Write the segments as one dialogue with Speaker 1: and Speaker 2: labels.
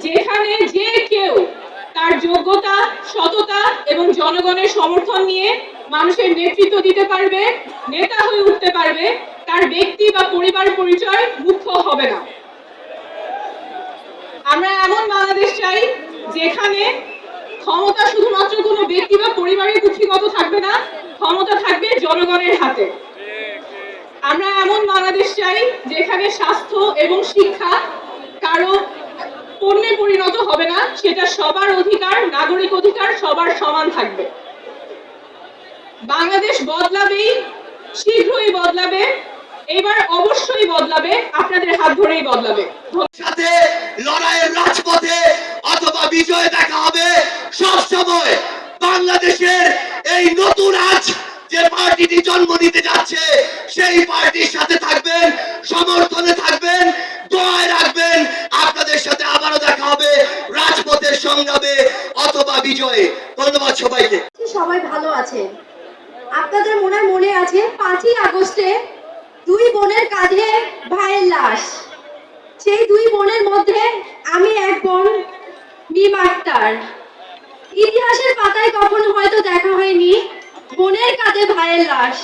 Speaker 1: যেখানে যে কেউ তার যোগ্যতা, সততা এবং জনগণের সমর্থন নিয়ে মানুষের নেতৃত্ব দিতে পারবে, নেতা হয়ে উঠতে পারবে, তার ব্যক্তি বা পরিবার পরিচয় মুখ্য হবে না। আমরা এমন বাংলাদেশ চাই যেখানে ক্ষমতা শুধুমাত্র কোনো ব্যক্তি বা পরিবারের কুক্ষিগত থাকবে না, ক্ষমতা থাকবে জনগণের হাতে। আমরা এমন বাংলাদেশ চাই যেখানে স্বাস্থ্য এবং শিক্ষা কারো পণ্যে পরিণত হবে না, সেটা সবার অধিকার, নাগরিক অধিকার সবার সমান থাকবে। বাংলাদেশ বদলাবেই, শীঘ্রই বদলাবে, এবার অবশ্যই বদলাবে, আপনাদের হাত ধরেই বদলাবে।
Speaker 2: সাথে লড়াইয়ের রাজপথে অথবা বিজয় দেখা হবে সব সময়। বাংলাদেশের এই নতুন আজ যে পার্টিটি জন্ম নিতে যাচ্ছে সেই পার্টির সাথে থাকবেন, সমর্থনে থাকবেন, দোয়ায় রাখবেন। আপনাদের সাথে আবারও দেখা হবে রাজপথের সংগ্রামে অথবা বিজয়ে। ধন্যবাদ সবাইকে।
Speaker 3: সবাই ভালো আছেন। আপনাদের মনে আছে 5ই আগস্টে দুই বোনের কাঁধে ভাইয়ের লাশ। সেই দুই বোনের মধ্যে আমি এক বোন মিম আক্তার। ইতিহাসের পাতায় কখনো হয়তো দেখা হয়নি বোনের কাঁধে ভাইয়ের লাশ।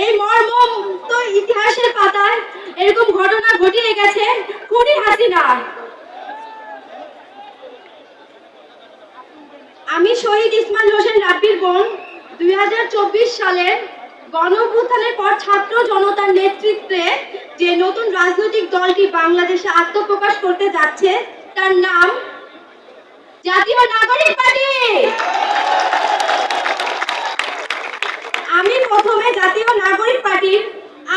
Speaker 3: এই মর্মম তো ইতিহাসের পাতায় এরকম ঘটনা ঘটিয়ে গেছে খুনি হাসিনা। আমি শহীদ ইসমাইল হোসেন রাব্বির বোন। 2024 সালের গণঅভ্যুত্থানের পর ছাত্র জনতার নেতৃত্বে যে নতুন রাজনৈতিক দলটি বাংলাদেশে আত্মপ্রকাশ করতে যাচ্ছে তার নাম জাতীয় নাগরিক পার্টি। আমি প্রথমে জাতীয় নাগরিক পার্টির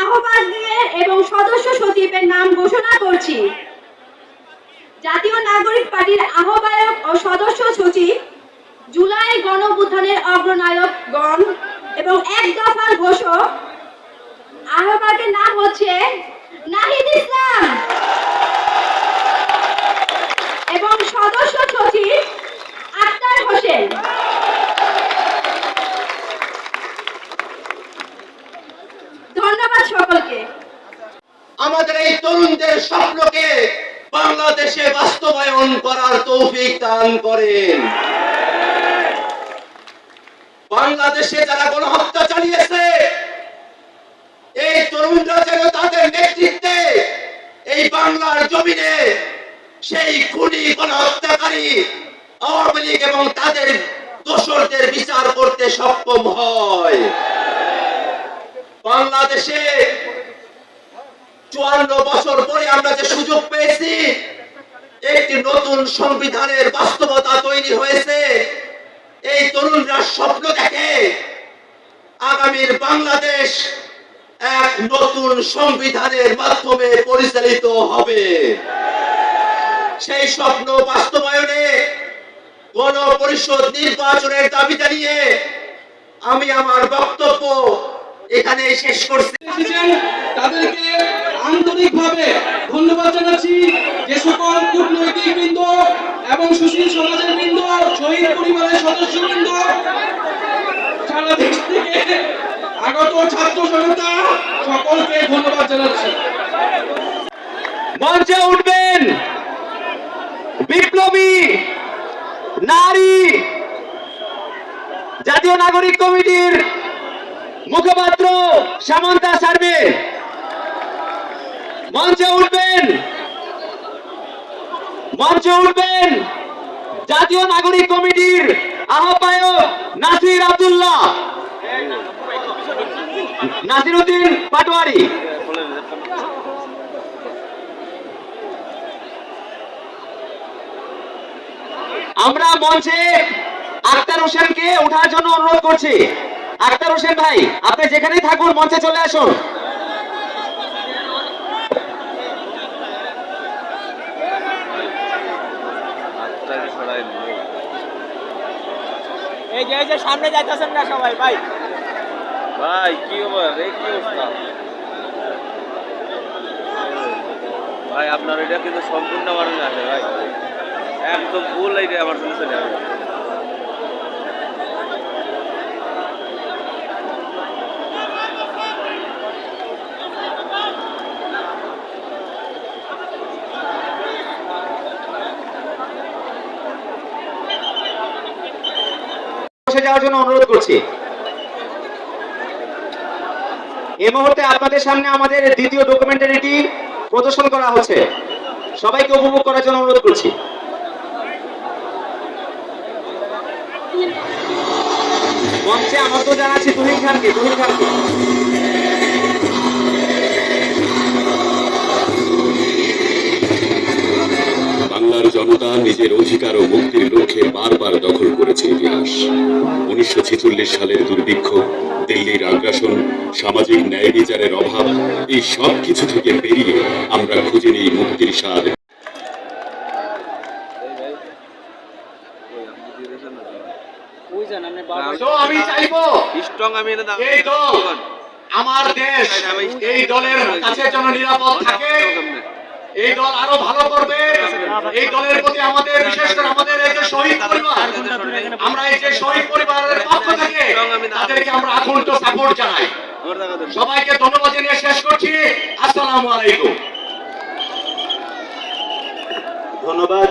Speaker 3: আহ্বায়ক এবং সদস্য সচিবের নাম ঘোষণা করছি। জাতীয় নাগরিক পার্টির আহ্বায়ক ও সদস্য সচিব, জুলাই গণঅভ্যুত্থানের অগ্রনায়কগণ এবং এক দফার ঘোষক। আহ্বায়কের নাম হচ্ছে নাহিদ ইসলাম এবং সদস্য সচিব আক্তার হোসেন। ধন্যবাদ সকলকে।
Speaker 2: আমাদের এই তরুণদের স্বপ্নকে বাংলাদেশে বাস্তবায়ন করার তৌফিক দান করেন। বাংলাদেশে যারা গণহত্যা চালিয়েছে এই তরুণরা যেন তাদের নেতৃত্বে এই বাংলার জমিনে সেই খুনি গণহত্যাকারী আওয়ামী লীগ এবং তাদের দোসরদের বিচার করতে সক্ষম হয়। বাংলাদেশে 54 বছর পরে আমরা যে সুযোগ পেয়েছি, একটি নতুন সংবিধানের বাস্তবতা তৈরি হয়েছে। এই তরুণরা স্বপ্ন দেখে আগামীর বাংলাদেশ এক নতুন সংবিধানের মাধ্যমে পরিচালিত হবে। সেই স্বপ্ন বাস্তবায়নে গণপরিষদ নির্বাচনের দাবি জানিয়ে আমি আমার বক্তব্য এখানে শেষ করছি।
Speaker 4: তাদেরকে আন্তরিকভাবে ধন্যবাদ জানাচ্ছি। যে সকল কূটনৈতিক বৃন্দ এবং সুশীল সমাজের বৃন্দ, শহীদ পরিবারের সদস্যবৃন্দ, সারা দেশ থেকে আগত ছাত্র জনতা, সকলকে ধন্যবাদ জানাচ্ছি।
Speaker 2: মঞ্চে উঠবেন বিপ্লবী নারী জাতীয় নাগরিক কমিটির মুখপাত্র সামন্তা সার্ভে। মঞ্চে উঠবেন জাতীয় নাগরিক কমিটির আহ্বায়ক নাসির আব্দুল্লাহ, নাসিরউদ্দিন পাটোয়ারি। আমরা মঞ্চে আক্তার হোসেনকে ওঠার জন্য অনুরোধ করছি। আক্তার হোসেন ভাই, আপনি যেখানেই থাকুন মঞ্চে চলে আসুন।
Speaker 5: এই যে সামনে যাইতেছেন না সবাই ভাই। ভাই কি খবর? এই কি অবস্থা ভাই? আপনার এটা কিন্তু সম্পূর্ণ মানুষ আছে ভাই, একদম ভুল এইটা আমার শুনছে না।
Speaker 6: করার জন্য অনুরোধ করছি। এই মুহূর্তে আপনাদের সামনে আমাদের দ্বিতীয় ডকুমেন্টারিটি প্রদর্শন করা হচ্ছে, সবাইকে উপভোগ করার জন্য অনুরোধ করছি। মঞ্চে আমন্ত্রণ জানাচ্ছি তুহিন খানকে।
Speaker 7: বাংলার জনতা নিজের অধিকার ও মুক্তির লক্ষ্যে বারবার দখল করেছে ইতিহাস। 1946 সালের দুর্ভিক্ষ, দিল্লির আগ্রাসন, সামাজিক ন্যায় বিচারের অভাব, এই সব কিছু থেকে বেরিয়ে আমরা খুঁজে নিই মুক্তির স্বাদ।
Speaker 2: তো আমি চাইবো
Speaker 5: স্ট্রং আমি এনে দাও
Speaker 2: এই দল, আমার দেশ এই দলের কাছে যেন নিরাপদ থাকে, এই দল আরো ভালো করবে। এই দলের প্রতি আমাদের, বিশেষ করে আমাদের এই যে শহীদ পরিবার, আমরা এই যে শহীদ পরিবারের পক্ষ থেকে তাদেরকে আমরা আকুণ্ঠ সাপোর্ট জানাই। সবাইকে ধন্যবাদ জানিয়ে শেষ করছি। আসসালামু আলাইকুম।
Speaker 6: ধন্যবাদ।